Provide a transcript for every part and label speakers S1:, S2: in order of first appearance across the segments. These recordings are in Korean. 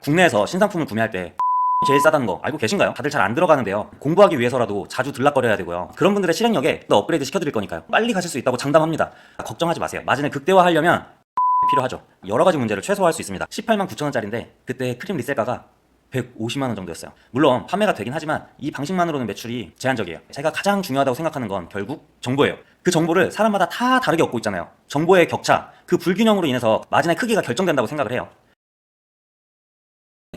S1: 국내에서 신상품을 구매할 때 제일 싸다는 거 알고 계신가요? 다들 잘 안 들어가는데요. 공부하기 위해서라도 자주 들락거려야 되고요. 그런 분들의 실행력에 더 업그레이드 시켜드릴 거니까요. 빨리 가실 수 있다고 장담합니다. 걱정하지 마세요. 마진을 극대화하려면 필요하죠. 여러 가지 문제를 최소화할 수 있습니다. 18만 9천 원짜리인데 그때 크림 리셀가가 150만 원 정도였어요. 물론 판매가 되긴 하지만 이 방식만으로는 매출이 제한적이에요. 제가 가장 중요하다고 생각하는 건 결국 정보예요. 그 정보를 사람마다 다 다르게 얻고 있잖아요. 정보의 격차, 그 불균형으로 인해서 마진의 크기가 결정된다고 생각을 해요.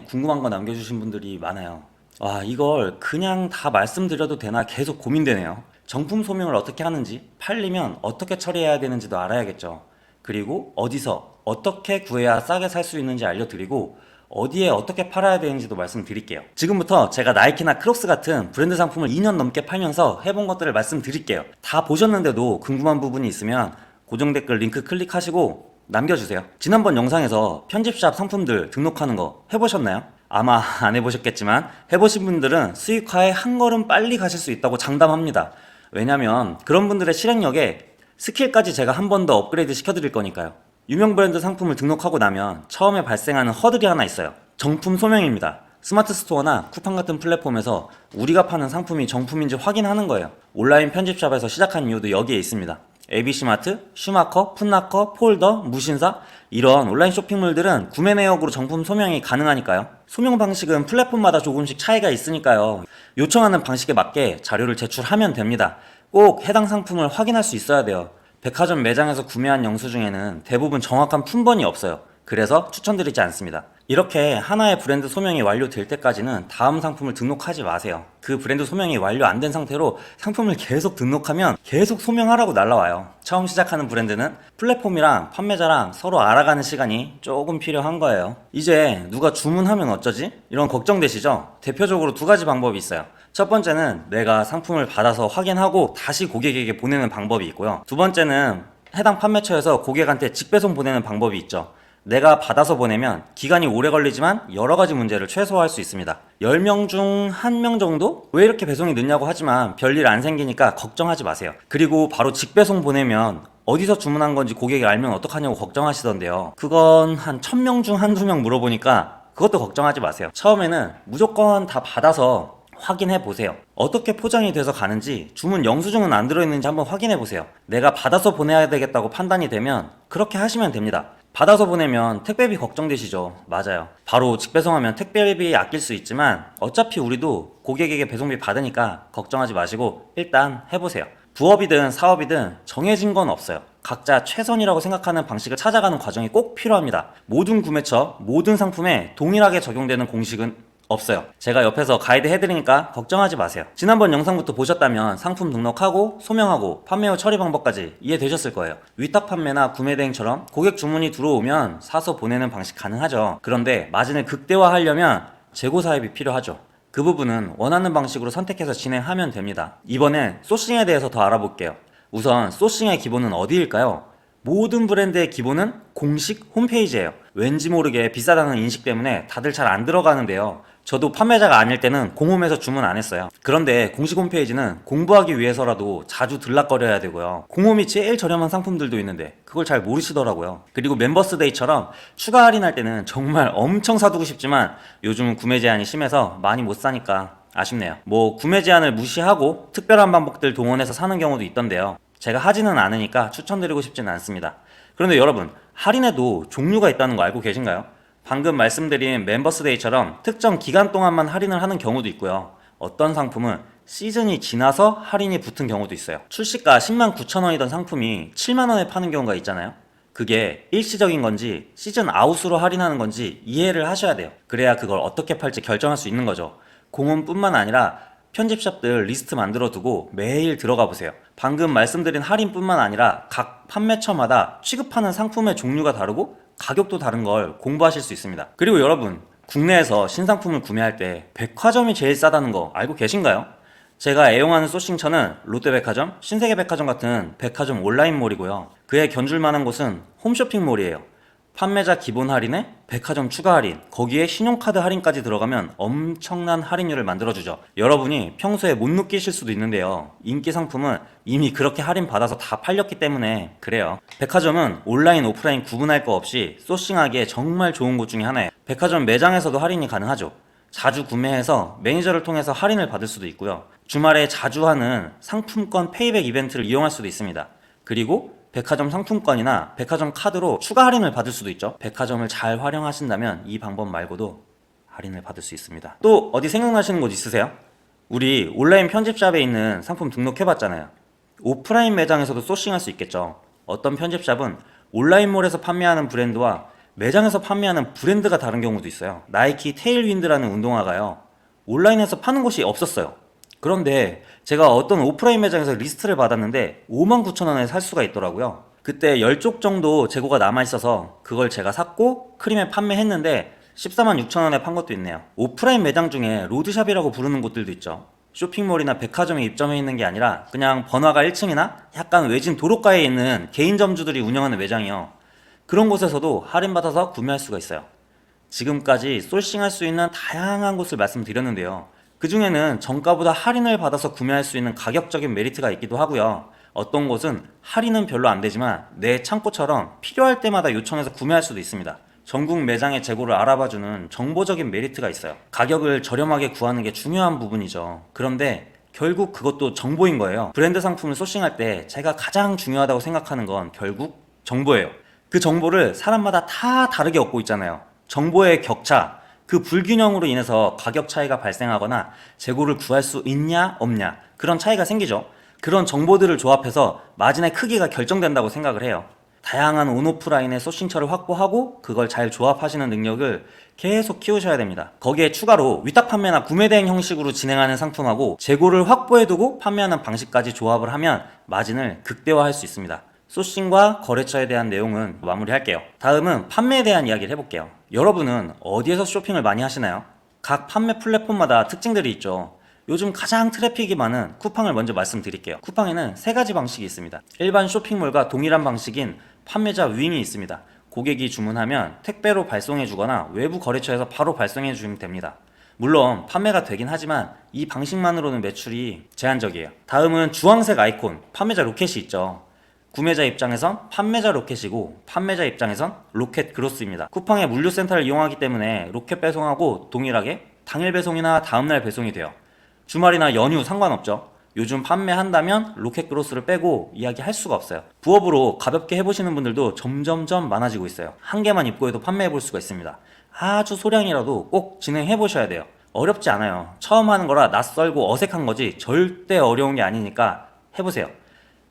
S1: 궁금한 거 남겨주신 분들이 많아요. 와, 이걸 그냥 다 말씀드려도 되나 계속 고민되네요. 정품 소명을 어떻게 하는지, 팔리면 어떻게 처리해야 되는지도 알아야겠죠. 그리고 어디서 어떻게 구해야 싸게 살 수 있는지 알려드리고 어디에 어떻게 팔아야 되는지도 말씀드릴게요. 지금부터 제가 나이키나 크록스 같은 브랜드 상품을 2년 넘게 팔면서 해본 것들을 말씀드릴게요. 다 보셨는데도 궁금한 부분이 있으면 고정 댓글 링크 클릭하시고 남겨주세요. 지난번 영상에서 편집샵 상품들 등록하는 거 해보셨나요? 아마 안 해보셨겠지만 해보신 분들은 수익화에 한 걸음 빨리 가실 수 있다고 장담합니다. 왜냐면 그런 분들의 실행력에 스킬까지 제가 한 번 더 업그레이드 시켜드릴 거니까요. 유명 브랜드 상품을 등록하고 나면 처음에 발생하는 허들이 하나 있어요. 정품 소명입니다. 스마트 스토어나 쿠팡 같은 플랫폼에서 우리가 파는 상품이 정품인지 확인하는 거예요. 온라인 편집샵에서 시작한 이유도 여기에 있습니다. ABC마트, 슈마커, 풋나커, 폴더, 무신사 이런 온라인 쇼핑몰들은 구매 내역으로 정품 소명이 가능하니까요. 소명 방식은 플랫폼마다 조금씩 차이가 있으니까요. 요청하는 방식에 맞게 자료를 제출하면 됩니다. 꼭 해당 상품을 확인할 수 있어야 돼요. 백화점 매장에서 구매한 영수증에는 대부분 정확한 품번이 없어요. 그래서 추천드리지 않습니다. 이렇게 하나의 브랜드 소명이 완료될 때까지는 다음 상품을 등록하지 마세요. 그 브랜드 소명이 완료 안 된 상태로 상품을 계속 등록하면 계속 소명하라고 날라와요. 처음 시작하는 브랜드는 플랫폼이랑 판매자랑 서로 알아가는 시간이 조금 필요한 거예요. 이제 누가 주문하면 어쩌지? 이런 걱정되시죠? 대표적으로 두 가지 방법이 있어요. 첫 번째는 내가 상품을 받아서 확인하고 다시 고객에게 보내는 방법이 있고요. 두 번째는 해당 판매처에서 고객한테 직배송 보내는 방법이 있죠. 내가 받아서 보내면 기간이 오래 걸리지만 여러 가지 문제를 최소화할 수 있습니다. 10명 중 1명 정도? 왜 이렇게 배송이 늦냐고 하지만 별일 안 생기니까 걱정하지 마세요. 그리고 바로 직배송 보내면 어디서 주문한 건지 고객이 알면 어떡하냐고 걱정하시던데요. 그건 한 1000명 중 한두 명 물어보니까 그것도 걱정하지 마세요. 처음에는 무조건 다 받아서 확인해 보세요. 어떻게 포장이 돼서 가는지, 주문 영수증은 안 들어있는지 한번 확인해 보세요. 내가 받아서 보내야 되겠다고 판단이 되면 그렇게 하시면 됩니다. 받아서 보내면 택배비 걱정되시죠? 맞아요. 바로 직배송하면 택배비 아낄 수 있지만 어차피 우리도 고객에게 배송비 받으니까 걱정하지 마시고 일단 해보세요. 부업이든 사업이든 정해진 건 없어요. 각자 최선이라고 생각하는 방식을 찾아가는 과정이 꼭 필요합니다. 모든 구매처, 모든 상품에 동일하게 적용되는 공식은 없어요. 제가 옆에서 가이드 해드리니까 걱정하지 마세요. 지난번 영상부터 보셨다면 상품 등록하고 소명하고 판매 후 처리 방법까지 이해되셨을 거예요. 위탁 판매나 구매 대행처럼 고객 주문이 들어오면 사서 보내는 방식 가능하죠. 그런데 마진을 극대화하려면 재고 사입이 필요하죠. 그 부분은 원하는 방식으로 선택해서 진행하면 됩니다. 이번엔 소싱에 대해서 더 알아볼게요. 우선 소싱의 기본은 어디일까요? 모든 브랜드의 기본은 공식 홈페이지예요. 왠지 모르게 비싸다는 인식 때문에 다들 잘 안 들어가는데요. 저도 판매자가 아닐 때는 공홈에서 주문 안 했어요. 그런데 공식 홈페이지는 공부하기 위해서라도 자주 들락거려야 되고요. 공홈이 제일 저렴한 상품들도 있는데 그걸 잘 모르시더라고요. 그리고 멤버스데이처럼 추가 할인할 때는 정말 엄청 사두고 싶지만 요즘은 구매 제한이 심해서 많이 못 사니까 아쉽네요. 뭐 구매 제한을 무시하고 특별한 방법들 동원해서 사는 경우도 있던데요. 제가 하지는 않으니까 추천드리고 싶지는 않습니다. 그런데 여러분, 할인에도 종류가 있다는 거 알고 계신가요? 방금 말씀드린 멤버스데이처럼 특정 기간 동안만 할인을 하는 경우도 있고요. 어떤 상품은 시즌이 지나서 할인이 붙은 경우도 있어요. 출시가 10만 9천 원이던 상품이 7만 원에 파는 경우가 있잖아요. 그게 일시적인 건지 시즌 아웃으로 할인하는 건지 이해를 하셔야 돼요. 그래야 그걸 어떻게 팔지 결정할 수 있는 거죠. 공홈뿐만 아니라 편집샵들 리스트 만들어 두고 매일 들어가 보세요. 방금 말씀드린 할인뿐만 아니라 각 판매처마다 취급하는 상품의 종류가 다르고 가격도 다른 걸 공부하실 수 있습니다. 그리고 여러분, 국내에서 신상품을 구매할 때 백화점이 제일 싸다는 거 알고 계신가요? 제가 애용하는 소싱처는 롯데백화점, 신세계백화점 같은 백화점 온라인몰이고요. 그에 견줄 만한 곳은 홈쇼핑몰이에요. 판매자 기본 할인에 백화점 추가 할인, 거기에 신용카드 할인까지 들어가면 엄청난 할인율을 만들어주죠. 여러분이 평소에 못 느끼실 수도 있는데요. 인기 상품은 이미 그렇게 할인 받아서 다 팔렸기 때문에 그래요. 백화점은 온라인, 오프라인 구분할 거 없이 소싱하기에 정말 좋은 곳 중에 하나예요. 백화점 매장에서도 할인이 가능하죠. 자주 구매해서 매니저를 통해서 할인을 받을 수도 있고요. 주말에 자주 하는 상품권 페이백 이벤트를 이용할 수도 있습니다. 그리고 백화점 상품권이나 백화점 카드로 추가 할인을 받을 수도 있죠. 백화점을 잘 활용하신다면 이 방법 말고도 할인을 받을 수 있습니다. 또 어디 생각나시는 곳 있으세요? 우리 온라인 편집샵에 있는 상품 등록해봤잖아요. 오프라인 매장에서도 소싱할 수 있겠죠. 어떤 편집샵은 온라인몰에서 판매하는 브랜드와 매장에서 판매하는 브랜드가 다른 경우도 있어요. 나이키 테일윈드라는 운동화가요, 온라인에서 파는 곳이 없었어요. 그런데 제가 어떤 오프라인 매장에서 리스트를 받았는데 59,000원에 살 수가 있더라고요. 그때 10쪽 정도 재고가 남아있어서 그걸 제가 샀고 크림에 판매했는데 146,000원에 판 것도 있네요. 오프라인 매장 중에 로드샵이라고 부르는 곳들도 있죠. 쇼핑몰이나 백화점에 입점해 있는 게 아니라 그냥 번화가 1층이나 약간 외진 도로가에 있는 개인점주들이 운영하는 매장이요. 그런 곳에서도 할인받아서 구매할 수가 있어요. 지금까지 소싱할 수 있는 다양한 곳을 말씀드렸는데요. 그 중에는 정가보다 할인을 받아서 구매할 수 있는 가격적인 메리트가 있기도 하고요. 어떤 곳은 할인은 별로 안 되지만 내 창고처럼 필요할 때마다 요청해서 구매할 수도 있습니다. 전국 매장의 재고를 알아봐주는 정보적인 메리트가 있어요. 가격을 저렴하게 구하는 게 중요한 부분이죠. 그런데 결국 그것도 정보인 거예요. 브랜드 상품을 소싱할 때 제가 가장 중요하다고 생각하는 건 결국 정보예요. 그 정보를 사람마다 다 다르게 얻고 있잖아요. 정보의 격차, 그 불균형으로 인해서 가격 차이가 발생하거나 재고를 구할 수 있냐 없냐, 그런 차이가 생기죠. 그런 정보들을 조합해서 마진의 크기가 결정된다고 생각을 해요. 다양한 온오프라인의 소싱처를 확보하고 그걸 잘 조합하시는 능력을 계속 키우셔야 됩니다. 거기에 추가로 위탁 판매나 구매 대행 형식으로 진행하는 상품하고 재고를 확보해두고 판매하는 방식까지 조합을 하면 마진을 극대화할 수 있습니다. 소싱과 거래처에 대한 내용은 마무리할게요. 다음은 판매에 대한 이야기를 해볼게요. 여러분은 어디에서 쇼핑을 많이 하시나요? 각 판매 플랫폼마다 특징들이 있죠. 요즘 가장 트래픽이 많은 쿠팡을 먼저 말씀드릴게요. 쿠팡에는 세 가지 방식이 있습니다. 일반 쇼핑몰과 동일한 방식인 판매자 윙이 있습니다. 고객이 주문하면 택배로 발송해 주거나 외부 거래처에서 바로 발송해 주면 됩니다. 물론 판매가 되긴 하지만 이 방식만으로는 매출이 제한적이에요. 다음은 주황색 아이콘, 판매자 로켓이 있죠. 구매자 입장에선 판매자 로켓이고 판매자 입장에선 로켓 그로스입니다. 쿠팡의 물류센터를 이용하기 때문에 로켓 배송하고 동일하게 당일 배송이나 다음날 배송이 돼요. 주말이나 연휴 상관없죠. 요즘 판매한다면 로켓 그로스를 빼고 이야기할 수가 없어요. 부업으로 가볍게 해보시는 분들도 점점점 많아지고 있어요. 한 개만 입고 해도 판매해볼 수가 있습니다. 아주 소량이라도 꼭 진행해보셔야 돼요. 어렵지 않아요. 처음 하는 거라 낯설고 어색한 거지 절대 어려운 게 아니니까 해보세요.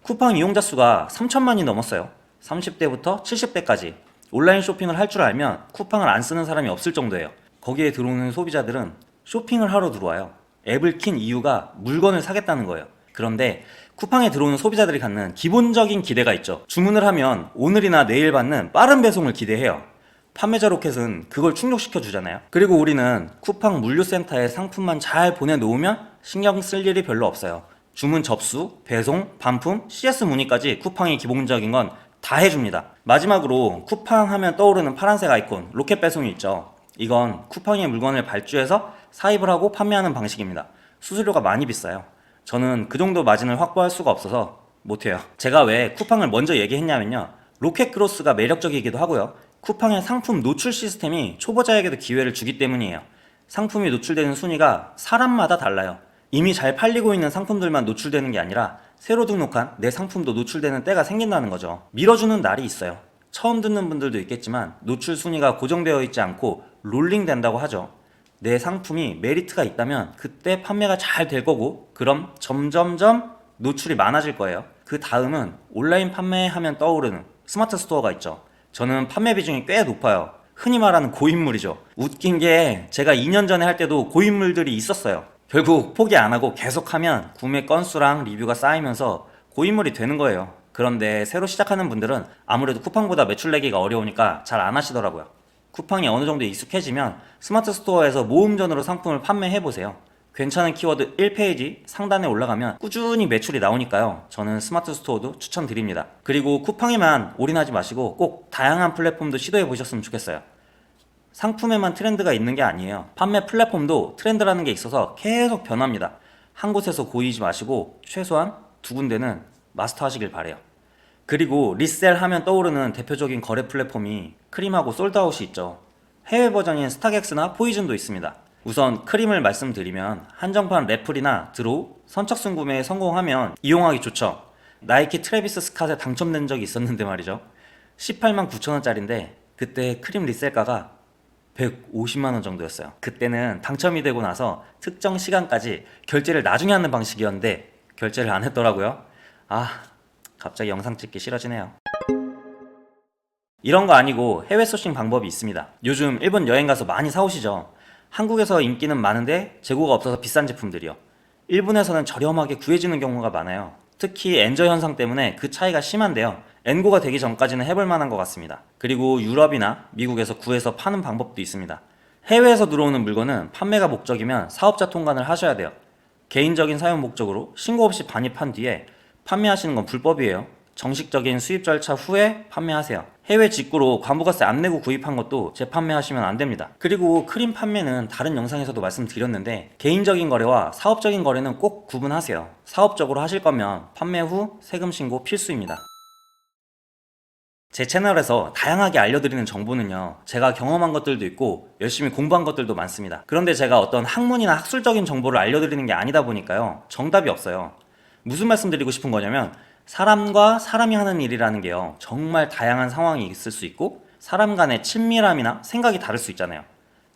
S1: 쿠팡 이용자 수가 3천만이 넘었어요. 30대부터 70대까지 온라인 쇼핑을 할 줄 알면 쿠팡을 안 쓰는 사람이 없을 정도예요. 거기에 들어오는 소비자들은 쇼핑을 하러 들어와요. 앱을 킨 이유가 물건을 사겠다는 거예요. 그런데 쿠팡에 들어오는 소비자들이 갖는 기본적인 기대가 있죠. 주문을 하면 오늘이나 내일 받는 빠른 배송을 기대해요. 판매자 로켓은 그걸 충족시켜 주잖아요. 그리고 우리는 쿠팡 물류센터에 상품만 잘 보내놓으면 신경 쓸 일이 별로 없어요. 주문 접수, 배송, 반품, CS 문의까지 쿠팡이 기본적인 건 다 해줍니다. 마지막으로 쿠팡 하면 떠오르는 파란색 아이콘 로켓 배송이 있죠. 이건 쿠팡의 물건을 발주해서 사입을 하고 판매하는 방식입니다. 수수료가 많이 비싸요. 저는 그 정도 마진을 확보할 수가 없어서 못해요. 제가 왜 쿠팡을 먼저 얘기했냐면요, 로켓 크로스가 매력적이기도 하고요, 쿠팡의 상품 노출 시스템이 초보자에게도 기회를 주기 때문이에요. 상품이 노출되는 순위가 사람마다 달라요. 이미 잘 팔리고 있는 상품들만 노출되는 게 아니라 새로 등록한 내 상품도 노출되는 때가 생긴다는 거죠. 밀어주는 날이 있어요. 처음 듣는 분들도 있겠지만 노출 순위가 고정되어 있지 않고 롤링 된다고 하죠. 내 상품이 메리트가 있다면 그때 판매가 잘 될 거고, 그럼 점점점 노출이 많아질 거예요. 그 다음은 온라인 판매하면 떠오르는 스마트 스토어가 있죠. 저는 판매 비중이 꽤 높아요. 흔히 말하는 고인물이죠. 웃긴 게 제가 2년 전에 할 때도 고인물들이 있었어요. 결국 포기 안 하고 계속하면 구매 건수랑 리뷰가 쌓이면서 고인물이 되는 거예요. 그런데 새로 시작하는 분들은 아무래도 쿠팡보다 매출 내기가 어려우니까 잘 안 하시더라고요. 쿠팡이 어느 정도 익숙해지면 스마트 스토어에서 모음전으로 상품을 판매해보세요. 괜찮은 키워드 1페이지 상단에 올라가면 꾸준히 매출이 나오니까요. 저는 스마트 스토어도 추천드립니다. 그리고 쿠팡에만 올인하지 마시고 꼭 다양한 플랫폼도 시도해 보셨으면 좋겠어요. 상품에만 트렌드가 있는 게 아니에요. 판매 플랫폼도 트렌드라는 게 있어서 계속 변합니다. 한 곳에서 고이지 마시고 최소한 두 군데는 마스터 하시길 바래요. 그리고 리셀 하면 떠오르는 대표적인 거래 플랫폼이 크림하고 솔드아웃이 있죠. 해외 버전인 스타렉스나 포이즌도 있습니다. 우선 크림을 말씀드리면 한정판 래플이나 드로우, 선착순 구매에 성공하면 이용하기 좋죠. 나이키 트래비스 스캇에 당첨된 적이 있었는데 말이죠. 18만 9천 원짜리인데 그때 크림 리셀가가 150만원 정도였어요. 그때는 당첨이 되고 나서 특정 시간까지 결제를 나중에 하는 방식이었는데 결제를 안 했더라고요. 갑자기 영상 찍기 싫어지네요. 이런 거 아니고 해외 소싱 방법이 있습니다. 요즘 일본 여행 가서 많이 사오시죠. 한국에서 인기는 많은데 재고가 없어서 비싼 제품들이요. 일본에서는 저렴하게 구해지는 경우가 많아요. 특히 엔저 현상 때문에 그 차이가 심한데요. 엔고가 되기 전까지는 해볼 만한 것 같습니다. 그리고 유럽이나 미국에서 구해서 파는 방법도 있습니다. 해외에서 들어오는 물건은 판매가 목적이면 사업자 통관을 하셔야 돼요. 개인적인 사용 목적으로 신고 없이 반입한 뒤에 판매하시는 건 불법이에요. 정식적인 수입 절차 후에 판매하세요. 해외 직구로 관부가세 안 내고 구입한 것도 재판매하시면 안 됩니다. 그리고 크림 판매는 다른 영상에서도 말씀드렸는데 개인적인 거래와 사업적인 거래는 꼭 구분하세요. 사업적으로 하실 거면 판매 후 세금 신고 필수입니다. 제 채널에서 다양하게 알려드리는 정보는요, 제가 경험한 것들도 있고 열심히 공부한 것들도 많습니다. 그런데 제가 어떤 학문이나 학술적인 정보를 알려드리는 게 아니다 보니까요, 정답이 없어요. 무슨 말씀 드리고 싶은 거냐면 사람과 사람이 하는 일이라는 게요, 정말 다양한 상황이 있을 수 있고 사람 간의 친밀함이나 생각이 다를 수 있잖아요.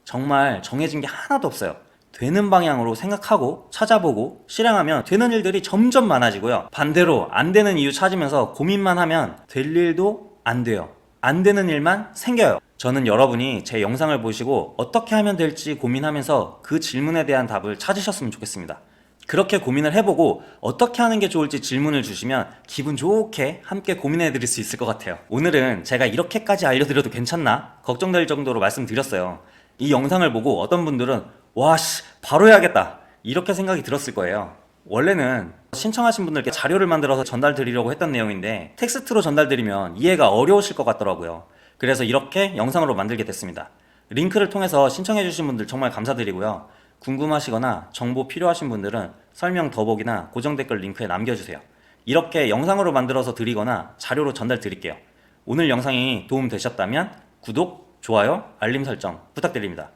S1: 정말 정해진 게 하나도 없어요. 되는 방향으로 생각하고 찾아보고 실행하면 되는 일들이 점점 많아지고요, 반대로 안 되는 이유 찾으면서 고민만 하면 될 일도 안 돼요. 안 되는 일만 생겨요. 저는 여러분이 제 영상을 보시고 어떻게 하면 될지 고민하면서 그 질문에 대한 답을 찾으셨으면 좋겠습니다. 그렇게 고민을 해보고 어떻게 하는 게 좋을지 질문을 주시면 기분 좋게 함께 고민해 드릴 수 있을 것 같아요. 오늘은 제가 이렇게까지 알려드려도 괜찮나? 걱정될 정도로 말씀드렸어요. 이 영상을 보고 어떤 분들은 와씨 바로 해야겠다 이렇게 생각이 들었을 거예요. 원래는 신청하신 분들께 자료를 만들어서 전달드리려고 했던 내용인데 텍스트로 전달드리면 이해가 어려우실 것 같더라고요. 그래서 이렇게 영상으로 만들게 됐습니다. 링크를 통해서 신청해주신 분들 정말 감사드리고요. 궁금하시거나 정보 필요하신 분들은 설명 더보기나 고정 댓글 링크에 남겨주세요. 이렇게 영상으로 만들어서 드리거나 자료로 전달 드릴게요. 오늘 영상이 도움 되셨다면 구독, 좋아요, 알림 설정 부탁드립니다.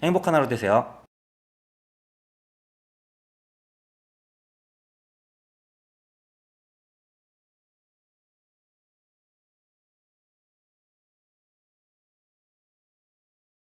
S1: 행복한 하루 되세요.